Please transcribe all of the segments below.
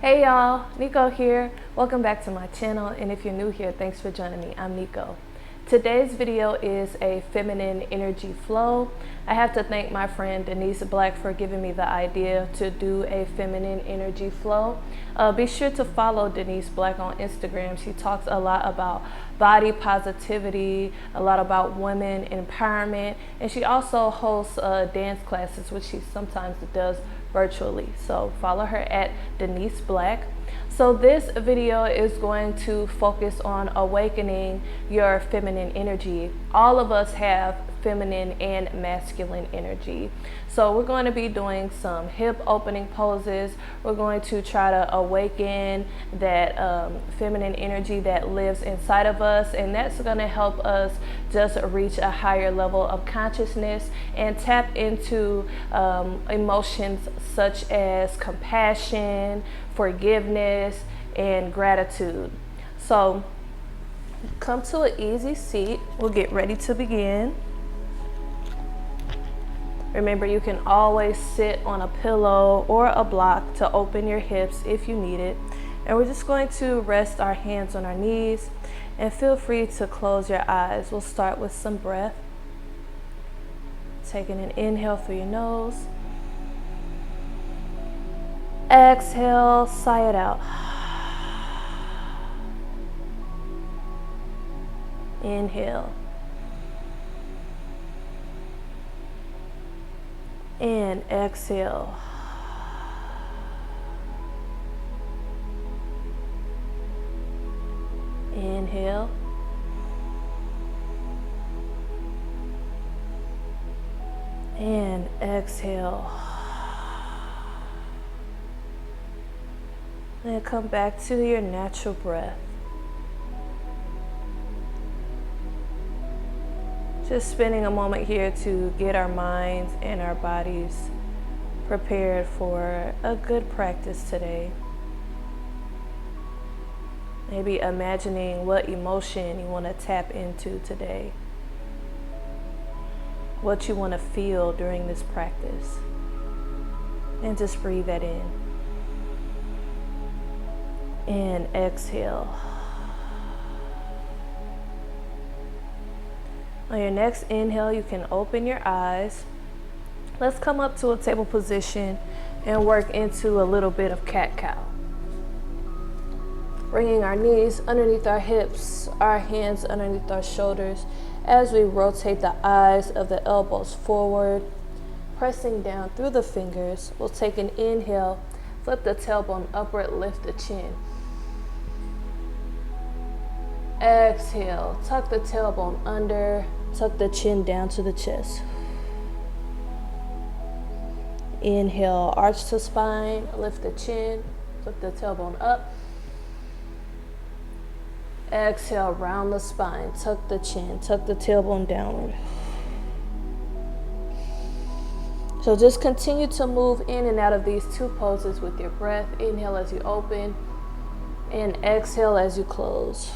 Hey y'all, Nico here. Welcome back to my channel, and if you're new here, thanks for joining me. I'm Nico. Today's video is a feminine energy flow. I have to thank my friend Denise Black for giving me the idea to do a feminine energy flow. Be sure to follow Denise Black on Instagram. She talks a lot about body positivity, a lot about women empowerment, and she also hosts dance classes, which she sometimes does virtually. So follow her at Denise Black. So this video is going to focus on awakening your feminine energy. All of us have feminine and masculine energy. So we're going to be doing some hip opening poses. We're going to try to awaken that feminine energy that lives inside of us, and that's going to help us just reach a higher level of consciousness and tap into emotions such as compassion, forgiveness, and gratitude. So come to an easy seat. We'll get ready to begin. Remember, you can always sit on a pillow or a block to open your hips if you need it. And we're just going to rest our hands on our knees, and feel free to close your eyes. We'll start with some breath. Taking an inhale through your nose. Exhale, sigh it out. Inhale. And exhale. Inhale. And exhale. Then come back to your natural breath. Just spending a moment here to get our minds and our bodies prepared for a good practice today. Maybe imagining what emotion you want to tap into today. What you want to feel during this practice. And just breathe that in. And exhale. On your next inhale, you can open your eyes. Let's come up to a table position and work into a little bit of cat-cow. Bringing our knees underneath our hips, our hands underneath our shoulders as we rotate the eyes of the elbows forward, pressing down through the fingers. We'll take an inhale, flip the tailbone upward, lift the chin. Exhale, tuck the tailbone under, tuck the chin down to the chest. Inhale, arch the spine, lift the chin, flip the tailbone up. Exhale, round the spine, tuck the chin, tuck the tailbone downward. So just continue to move in and out of these two poses with your breath. Inhale as you open, and exhale as you close.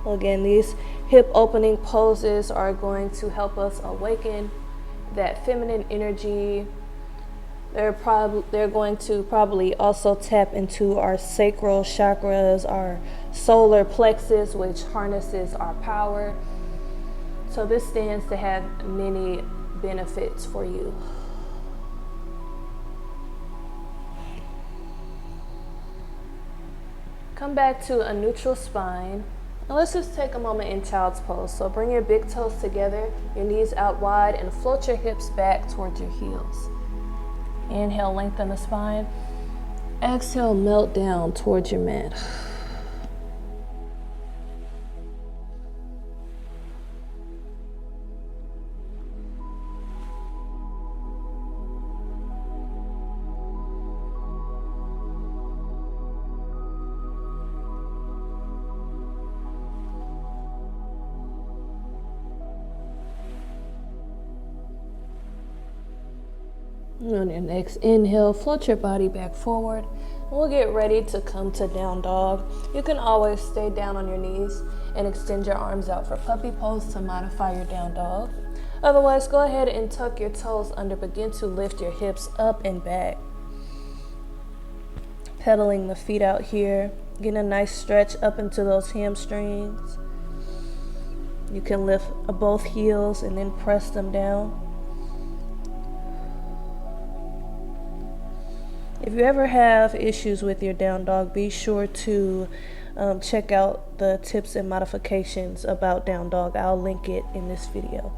Again, these hip opening poses are going to help us awaken that feminine energy. They're going to probably also tap into our sacral chakras, our solar plexus, which harnesses our power. So this stands to have many benefits for you. Come back to a neutral spine. Now let's just take a moment in child's pose. So bring your big toes together, your knees out wide, and float your hips back towards your heels. Inhale, lengthen the spine. Exhale, melt down towards your mat. On your next inhale, float your body back forward. We'll get ready to come to down dog. You can always stay down on your knees and extend your arms out for puppy pose to modify your down dog. Otherwise, go ahead and tuck your toes under. Begin to lift your hips up and back. Pedaling the feet out here. Getting a nice stretch up into those hamstrings. You can lift both heels and then press them down. If you ever have issues with your down dog, be sure to check out the tips and modifications about down dog. I'll link it in this video.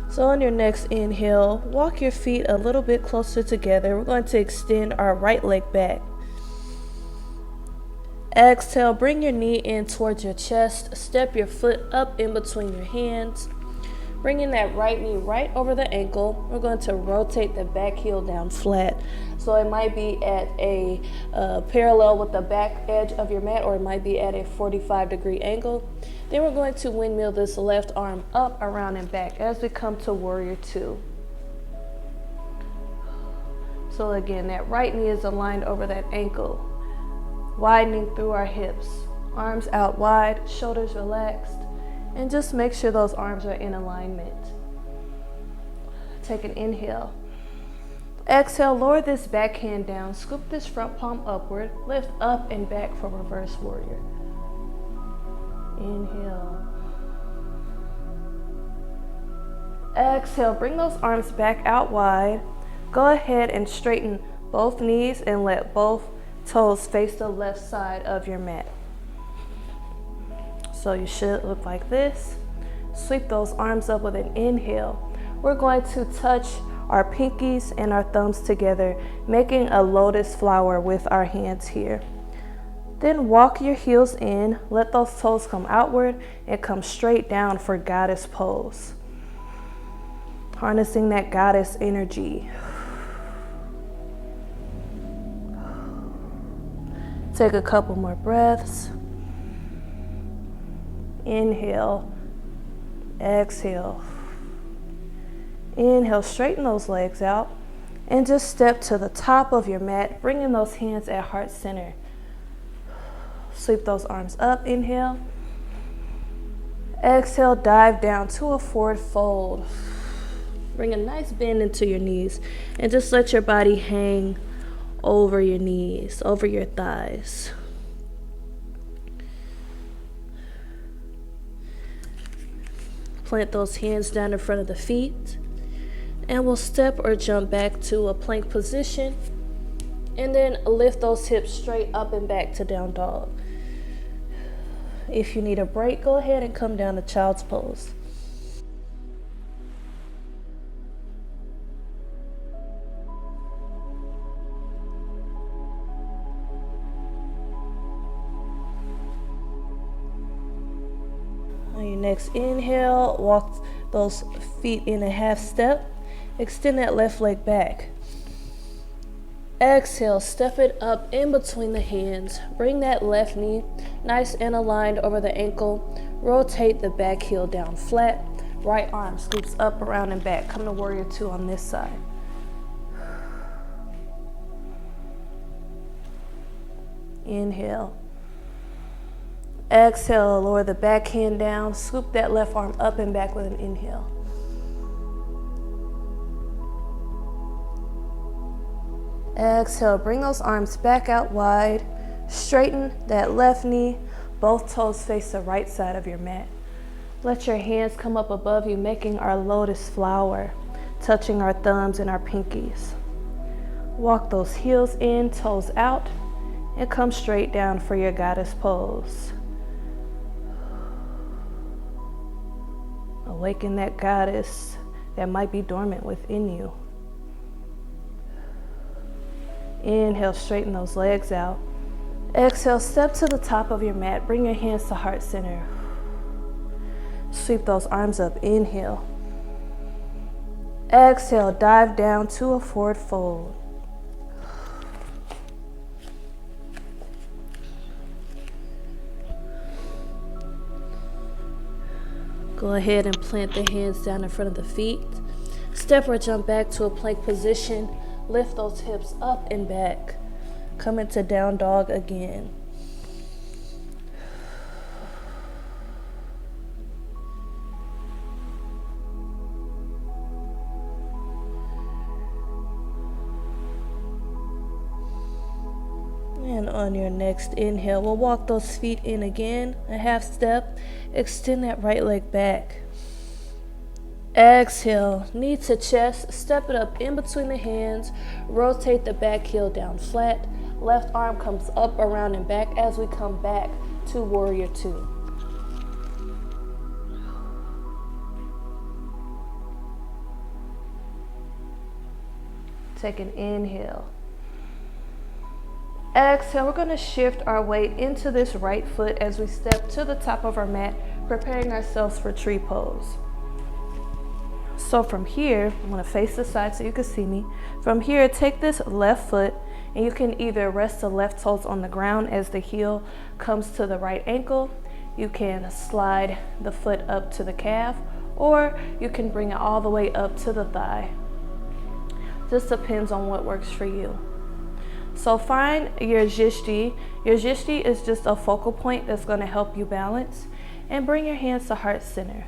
So on your next inhale, walk your feet a little bit closer together. We're going to extend our right leg back. Exhale, bring your knee in towards your chest. Step your foot up in between your hands. Bringing that right knee right over the ankle. We're going to rotate the back heel down flat. So it might be at a parallel with the back edge of your mat, or it might be at a 45-degree angle. Then we're going to windmill this left arm up, around, and back as we come to warrior two. So again, that right knee is aligned over that ankle, widening through our hips. Arms out wide, shoulders relaxed, and just make sure those arms are in alignment. Take an inhale. Exhale, lower this back hand down, scoop this front palm upward, lift up and back for reverse warrior. Inhale. Exhale, bring those arms back out wide. Go ahead and straighten both knees and let both toes face the left side of your mat. So you should look like this. Sweep those arms up with an inhale. We're going to touch our pinkies and our thumbs together, making a lotus flower with our hands here. Then walk your heels in, let those toes come outward and come straight down for goddess pose. Harnessing that goddess energy. Take a couple more breaths. Inhale, exhale. Inhale, straighten those legs out and just step to the top of your mat, bringing those hands at heart center. Sweep those arms up, inhale. Exhale, dive down to a forward fold. Bring a nice bend into your knees and just let your body hang over your knees, over your thighs. Plant those hands down in front of the feet, and we'll step or jump back to a plank position, and then lift those hips straight up and back to down dog. If you need a break, go ahead and come down to child's pose. On your next inhale, walk those feet in a half step. Extend that left leg back. Exhale, step it up in between the hands. Bring that left knee nice and aligned over the ankle. Rotate the back heel down flat. Right arm scoops up, around, and back. Come to warrior two on this side. Inhale. Exhale, lower the back hand down. Scoop that left arm up and back with an inhale. Exhale, bring those arms back out wide. Straighten that left knee. Both toes face the right side of your mat. Let your hands come up above you, making our lotus flower, touching our thumbs and our pinkies. Walk those heels in, toes out, and come straight down for your goddess pose. Awaken that goddess that might be dormant within you. Inhale, straighten those legs out. Exhale, step to the top of your mat. Bring your hands to heart center. Sweep those arms up. Inhale. Exhale, dive down to a forward fold. Go ahead and plant the hands down in front of the feet. Step or jump back to a plank position. Lift those hips up and back. Come into down dog again. And on your next inhale, we'll walk those feet in again, a half step. Extend that right leg back. Exhale, knee to chest, step it up in between the hands, rotate the back heel down flat. Left arm comes up, around, and back as we come back to warrior two. Take an inhale. Exhale, we're going to shift our weight into this right foot as we step to the top of our mat, preparing ourselves for tree pose. So from here, I'm going to face the side so you can see me. From here, take this left foot and you can either rest the left toes on the ground as the heel comes to the right ankle. You can slide the foot up to the calf, or you can bring it all the way up to the thigh. Just depends on what works for you. So find your djishti. Your djishti is just a focal point that's going to help you balance. And bring your hands to heart center.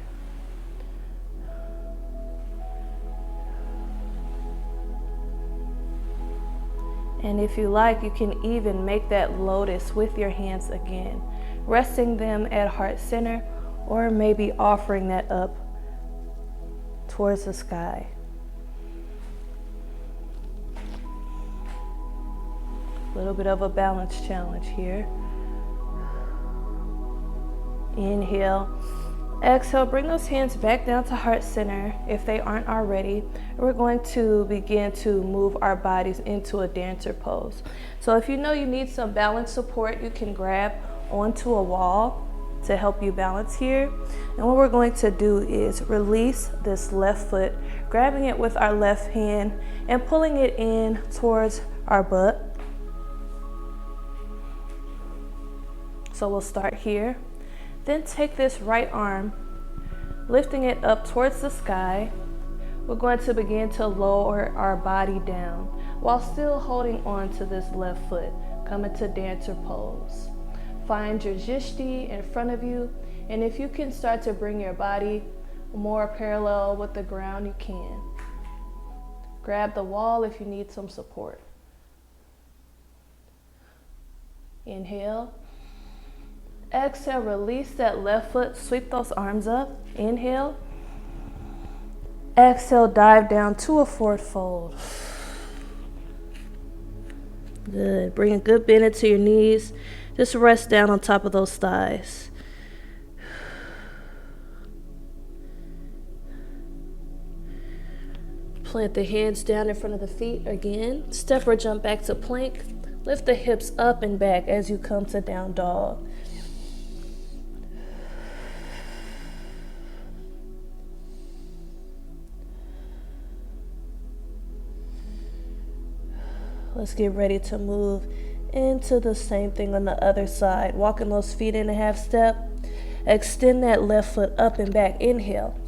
And if you like, you can even make that lotus with your hands again, resting them at heart center, or maybe offering that up towards the sky. A little bit of a balance challenge here. Inhale. Exhale, bring those hands back down to heart center if they aren't already. We're going to begin to move our bodies into a dancer pose. So if you know you need some balance support, you can grab onto a wall to help you balance here. And what we're going to do is release this left foot, grabbing it with our left hand and pulling it in towards our butt. So we'll start here. Then take this right arm, lifting it up towards the sky. We're going to begin to lower our body down while still holding on to this left foot. Come into dancer pose. Find your djishti in front of you, and if you can start to bring your body more parallel with the ground, you can. Grab the wall if you need some support. Inhale. Exhale, release that left foot, sweep those arms up. Inhale. Exhale, dive down to a forward fold. Good. Bring a good bend into your knees. Just rest down on top of those thighs. Plant the hands down in front of the feet again. Step or jump back to plank. Lift the hips up and back as you come to down dog. Let's get ready to move into the same thing on the other side. Walking those feet in a half step. Extend that left foot up and back. Inhale.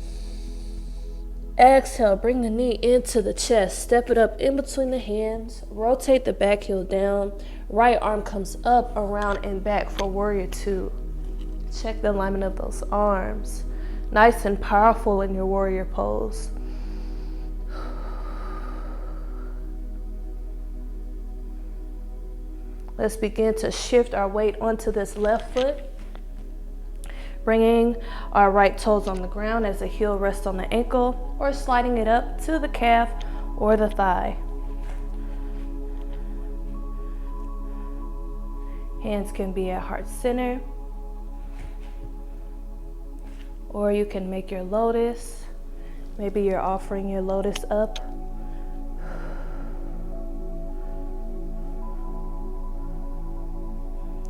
Exhale, bring the knee into the chest. Step it up in between the hands. Rotate the back heel down. Right arm comes up, around, and back for warrior two. Check the alignment of those arms. Nice and powerful in your warrior pose. Let's begin to shift our weight onto this left foot, bringing our right toes on the ground as the heel rests on the ankle, or sliding it up to the calf or the thigh. Hands can be at heart center, or you can make your lotus. Maybe you're offering your lotus up.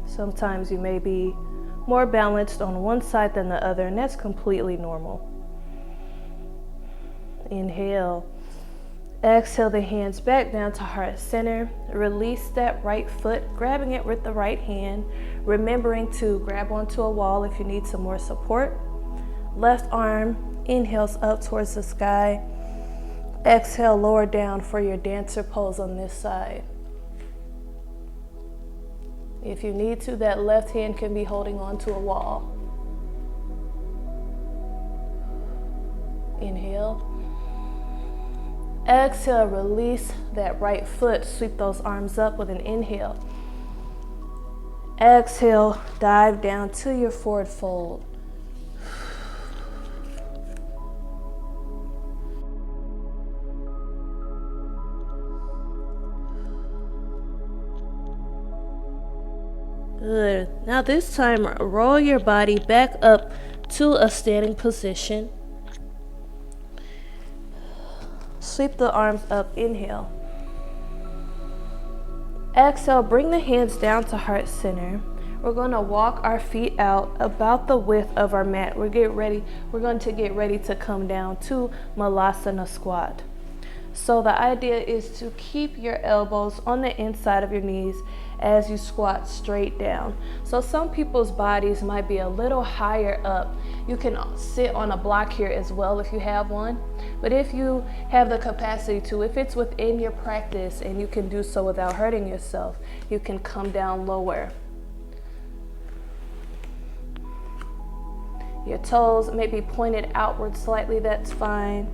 Sometimes you may be more balanced on one side than the other, and that's completely normal. Inhale. Exhale the hands back down to heart center. Release that right foot, grabbing it with the right hand, remembering to grab onto a wall if you need some more support. Left arm inhales up towards the sky. Exhale, lower down for your dancer pose on this side. If you need to, that left hand can be holding onto a wall. Inhale. Exhale, release that right foot. Sweep those arms up with an inhale. Exhale, dive down to your forward fold. Good. Now this time, roll your body back up to a standing position. Sweep the arms up, inhale. Exhale, bring the hands down to heart center. We're going to walk our feet out about the width of our mat. We're going to get ready to come down to Malasana squat. So the idea is to keep your elbows on the inside of your knees as you squat straight down. So some people's bodies might be a little higher up. You can sit on a block here as well if you have one. But if you have the capacity to, if it's within your practice and you can do so without hurting yourself, you can come down lower. Your toes may be pointed outward slightly, that's fine.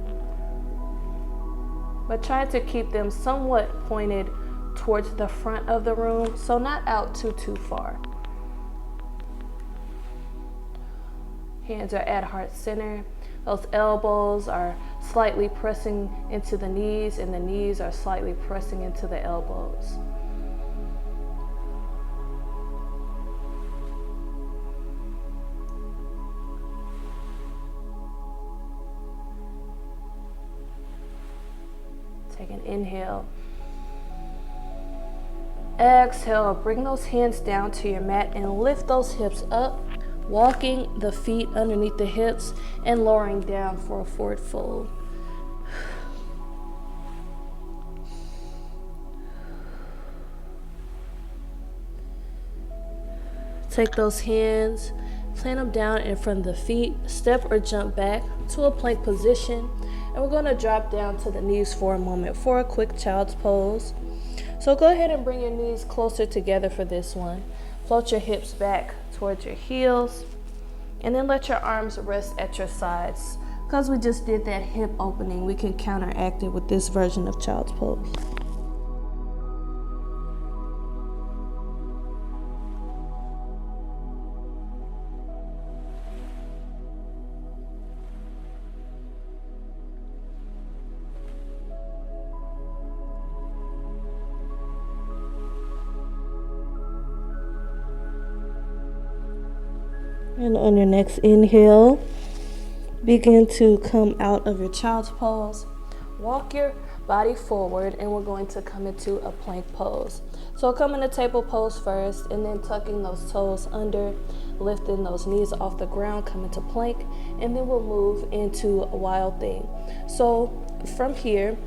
But try to keep them somewhat pointed towards the front of the room, so not out too far. Hands are at heart center. Those elbows are slightly pressing into the knees, and the knees are slightly pressing into the elbows. Take an inhale. Exhale, bring those hands down to your mat and lift those hips up, walking the feet underneath the hips and lowering down for a forward fold. Take those hands, plant them down in front of the feet, step or jump back to a plank position, and we're going to drop down to the knees for a moment for a quick child's pose. So go ahead and bring your knees closer together for this one. Float your hips back towards your heels, and then let your arms rest at your sides. Because we just did that hip opening, we can counteract it with this version of child's pose. And on your next inhale, begin to come out of your child's pose. Walk your body forward, and we're going to come into a plank pose. So come into table pose first, and then tucking those toes under, lifting those knees off the ground, come into plank, and then we'll move into a wild thing. So from here,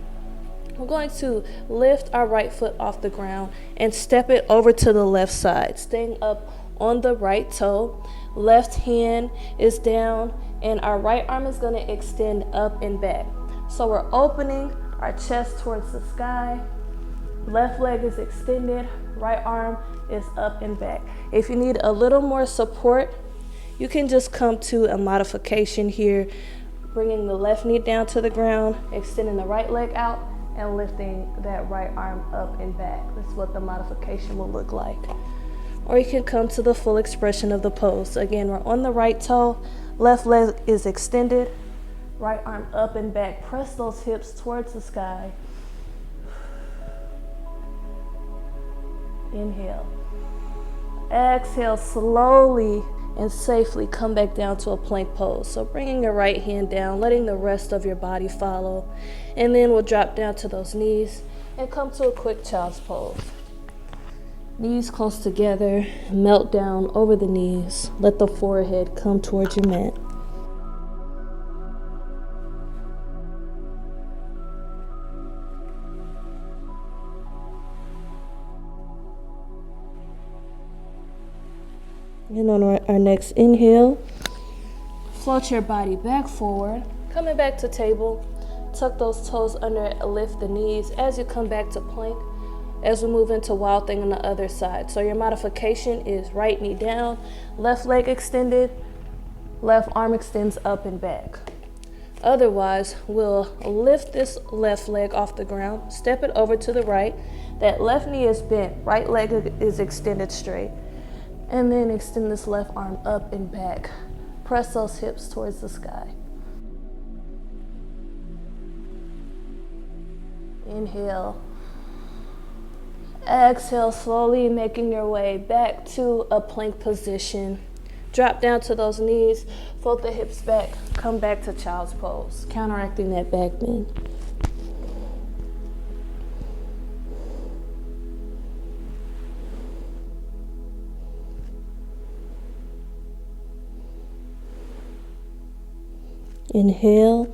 we're going to lift our right foot off the ground and step it over to the left side, staying up on the right toe. Left hand is down, and our right arm is going to extend up and back. So we're opening our chest towards the sky. Left leg is extended, right arm is up and back. If you need a little more support, you can just come to a modification here, bringing the left knee down to the ground, extending the right leg out, and lifting that right arm up and back. That's what the modification will look like. Or you can come to the full expression of the pose. Again, we're on the right toe, left leg is extended, right arm up and back. Press those hips towards the sky. Inhale. Exhale, slowly and safely come back down to a plank pose. So bringing your right hand down, letting the rest of your body follow. And then we'll drop down to those knees and come to a quick child's pose. Knees close together, melt down over the knees. Let the forehead come towards your mat. And on our next inhale, float your body back forward, coming back to table. tuck those toes under, lift the knees as you come back to plank, as we move into wild thing on the other side. So your modification is right knee down, left leg extended, left arm extends up and back. Otherwise, we'll lift this left leg off the ground, step it over to the right. That left knee is bent, right leg is extended straight. And then extend this left arm up and back. Press those hips towards the sky. Inhale. Exhale, slowly making your way back to a plank position. Drop down to those knees, fold the hips back, come back to child's pose, counteracting that back bend. Inhale.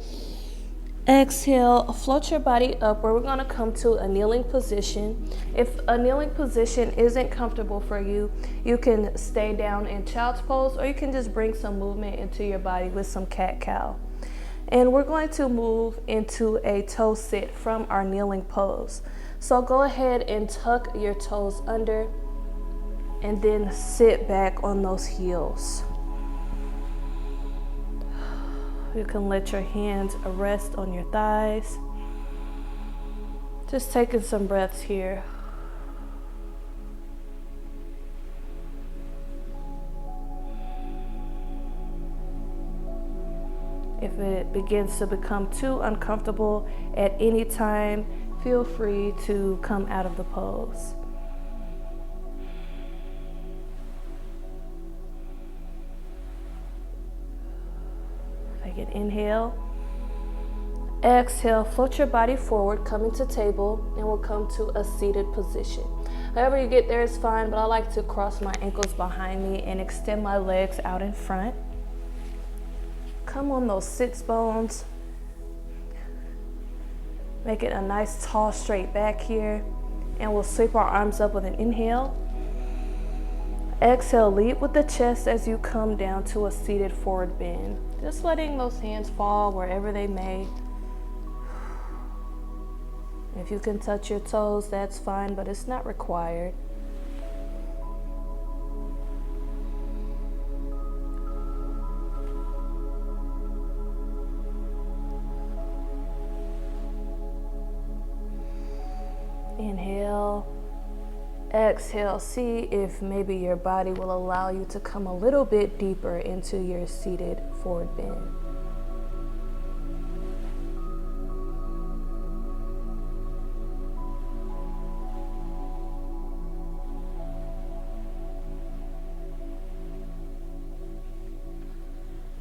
Exhale, float your body up where we're going to come to a kneeling position. If a kneeling position isn't comfortable for you, you can stay down in child's pose, or you can just bring some movement into your body with some cat-cow. And we're going to move into a toe sit from our kneeling pose. So go ahead and tuck your toes under and then sit back on those heels. You can let your hands rest on your thighs. Just taking some breaths here. If it begins to become too uncomfortable at any time, feel free to come out of the pose. Take an inhale. Exhale, float your body forward, come into table, and we'll come to a seated position. However you get there is fine, but I like to cross my ankles behind me and extend my legs out in front. Come on those sits bones. Make it a nice tall straight back here, and we'll sweep our arms up with an inhale. Exhale, lead with the chest as you come down to a seated forward bend. Just letting those hands fall wherever they may. If you can touch your toes, that's fine, but it's not required. Inhale. Exhale, see if maybe your body will allow you to come a little bit deeper into your seated forward bend.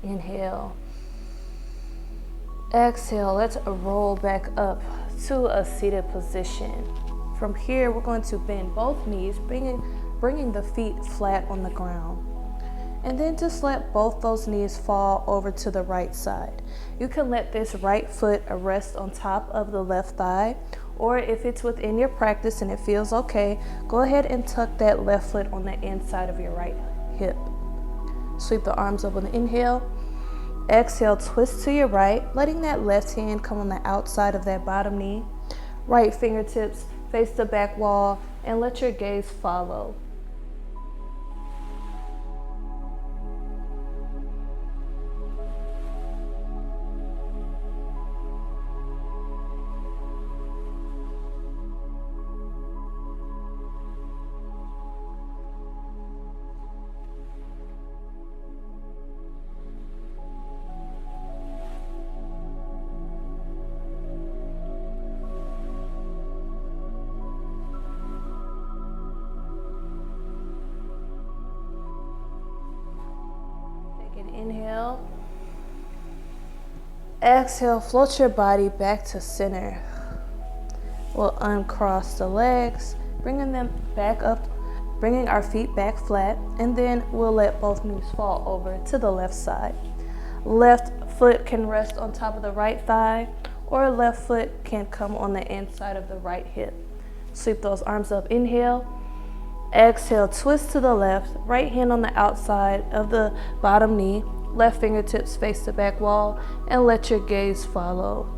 Inhale. Exhale, let's roll back up to a seated position. From here, we're going to bend both knees, bringing the feet flat on the ground. And then just let both those knees fall over to the right side. You can let this right foot rest on top of the left thigh, or if it's within your practice and it feels okay, go ahead and tuck that left foot on the inside of your right hip. Sweep the arms up on the inhale. Exhale, twist to your right, letting that left hand come on the outside of that bottom knee. Right fingertips face the back wall, and let your gaze follow. Inhale. Exhale, float your body back to center. We'll uncross the legs, bringing them back up, bringing our feet back flat, and then we'll let both knees fall over to the left side. Left foot can rest on top of the right thigh, or left foot can come on the inside of the right hip. Sweep those arms up, inhale. Exhale, twist to the left, right hand on the outside of the bottom knee, left fingertips face the back wall, and let your gaze follow.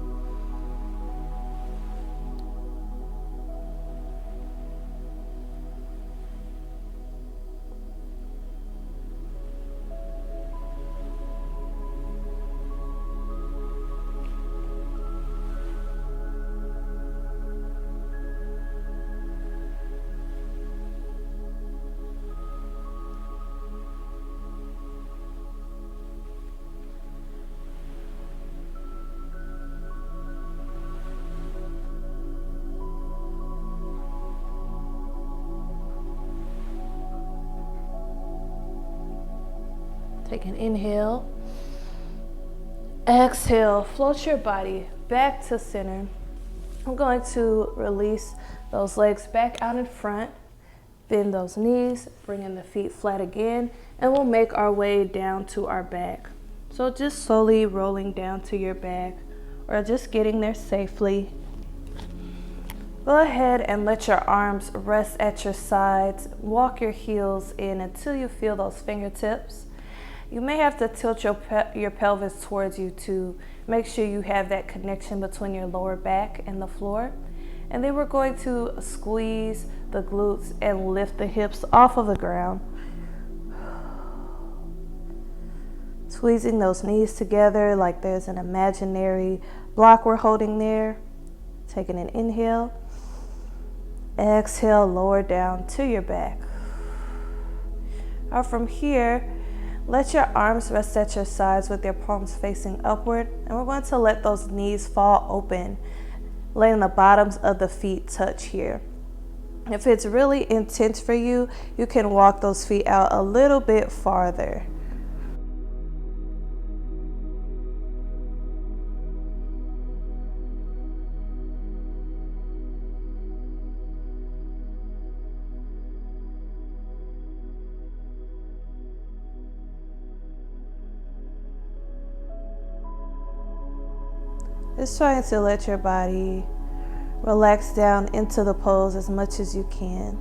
Take an inhale. Exhale, float your body back to center. I'm going to release those legs back out in front. Bend those knees, bringing the feet flat again, and we'll make our way down to our back. So just slowly rolling down to your back, or just getting there safely. Go ahead and let your arms rest at your sides. Walk your heels in until you feel those fingertips. You may have to tilt your pelvis towards you to make sure you have that connection between your lower back and the floor. And then we're going to squeeze the glutes and lift the hips off of the ground. Squeezing those knees together like there's an imaginary block we're holding there. Taking an inhale. Exhale, lower down to your back. Now from here, let your arms rest at your sides with your palms facing upward, and we're going to let those knees fall open, letting the bottoms of the feet touch here. If it's really intense for you, you can walk those feet out a little bit farther. Just trying to let your body relax down into the pose as much as you can.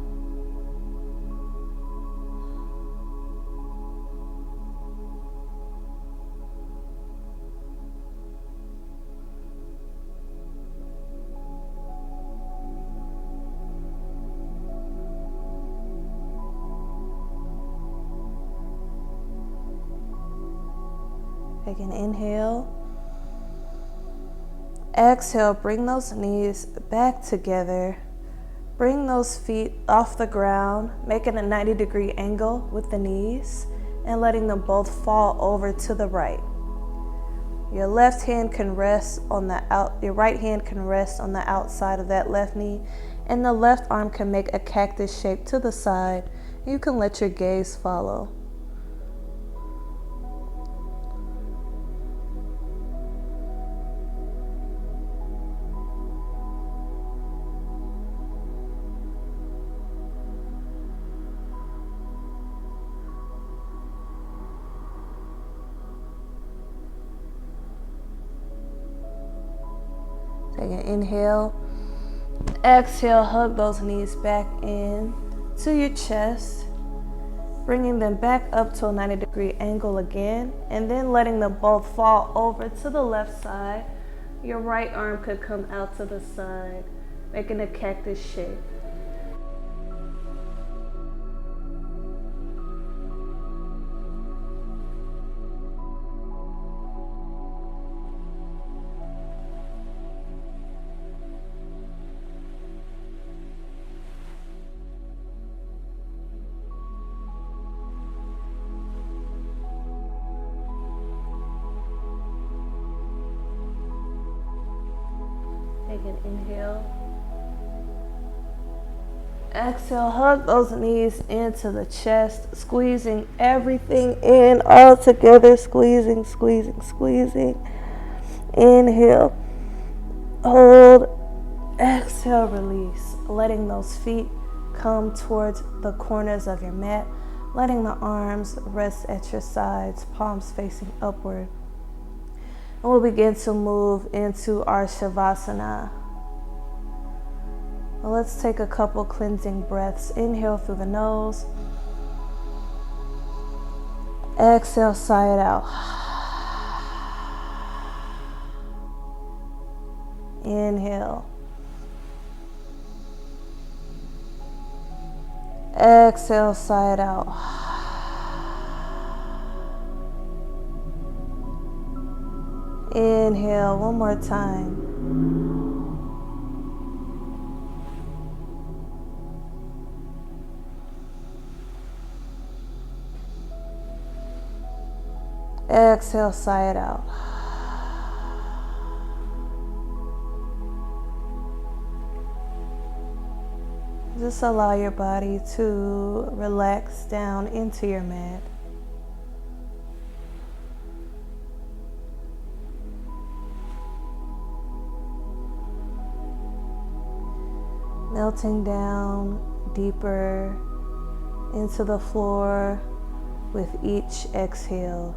Take an inhale. Exhale, bring those knees back together. Bring those feet off the ground, making a 90-degree angle with the knees and letting them both fall over to the right. Your left hand can rest on your right hand can rest on the outside of that left knee, and the left arm can make a cactus shape to the side. You can let your gaze follow. Take an inhale. Exhale, hug those knees back in to your chest, bringing them back up to a 90-degree angle again, and then letting them both fall over to the left side. Your right arm could come out to the side, making a cactus shape. Take an inhale. Exhale, hug those knees into the chest, squeezing everything in all together, squeezing, squeezing, squeezing. Inhale, hold, exhale, release, letting those feet come towards the corners of your mat, letting the arms rest at your sides, palms facing upward. And we'll begin to move into our Savasana. Well, let's take a couple cleansing breaths. Inhale through the nose. Exhale, sigh it out. Inhale. Exhale, sigh it out. Inhale, one more time. Exhale, sigh it out. Just allow your body to relax down into your mat. melting down deeper into the floor with each exhale.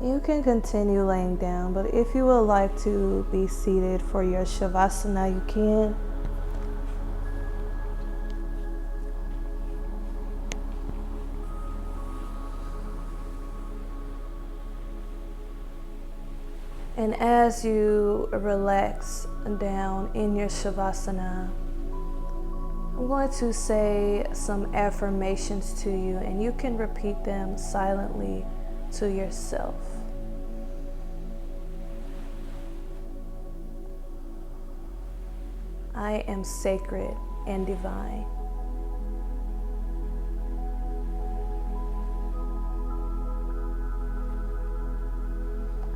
You can continue laying down, but if you would like to be seated for your Savasana, you can. And as you relax down in your Savasana, I'm going to say some affirmations to you, and you can repeat them silently to yourself. I am sacred and divine.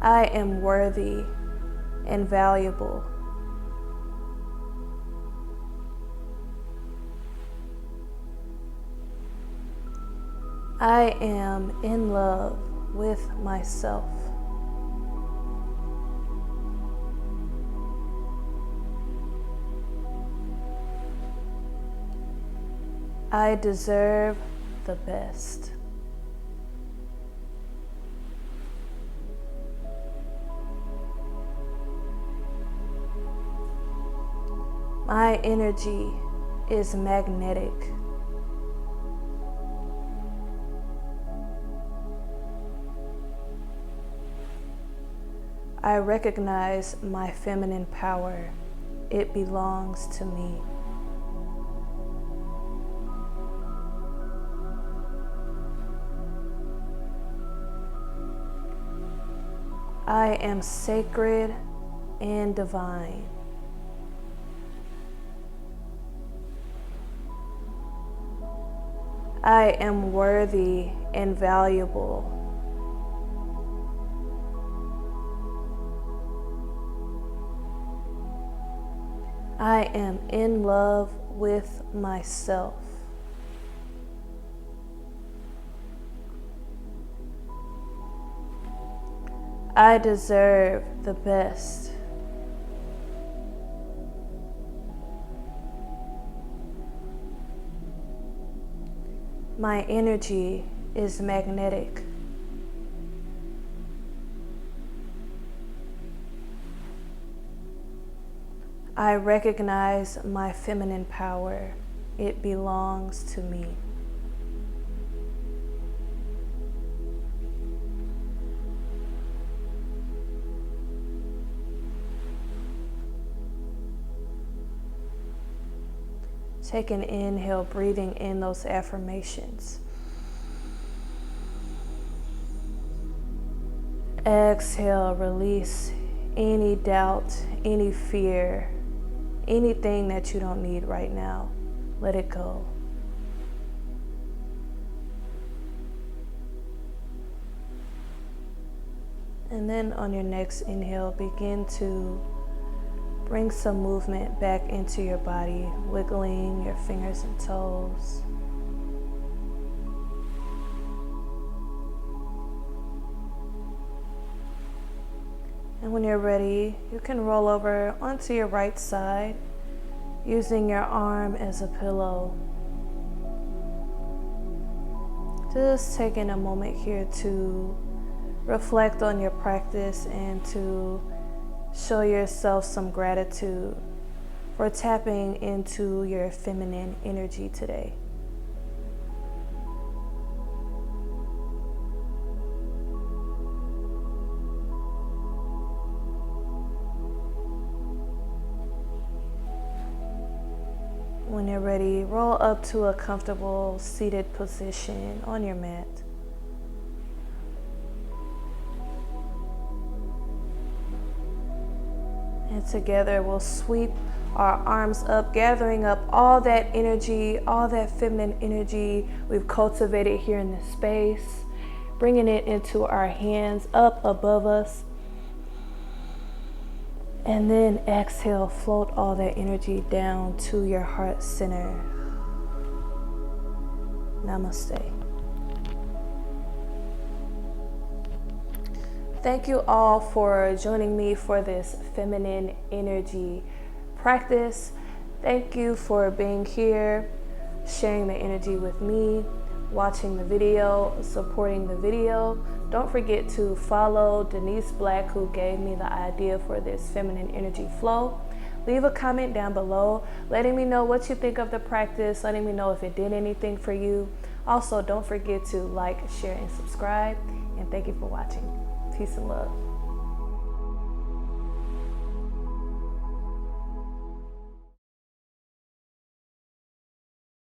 I am worthy and valuable. I am in love with myself. I deserve the best. My energy is magnetic. I recognize my feminine power. It belongs to me. I am sacred and divine. I am worthy and valuable. I am in love with myself. I deserve the best. My energy is magnetic. I recognize my feminine power. It belongs to me. Take an inhale, breathing in those affirmations. Exhale, release any doubt, any fear, anything that you don't need right now. Let it go. And then on your next inhale, begin to bring some movement back into your body, wiggling your fingers and toes. And when you're ready, you can roll over onto your right side, using your arm as a pillow. Just taking a moment here to reflect on your practice and to show yourself some gratitude for tapping into your feminine energy today. When you're ready, roll up to a comfortable seated position on your mat. And together we'll sweep our arms up, gathering up all that energy, all that feminine energy we've cultivated here in this space, bringing it into our hands up above us. And then exhale, float all that energy down to your heart center. Namaste. Thank you all for joining me for this feminine energy practice. Thank you for being here, sharing the energy with me, watching the video, supporting the video. Don't forget to follow Denise Black, who gave me the idea for this feminine energy flow. Leave a comment down below letting me know what you think of the practice, letting me know if it did anything for you. Also, don't forget to like, share, and subscribe. And thank you for watching. Peace and love.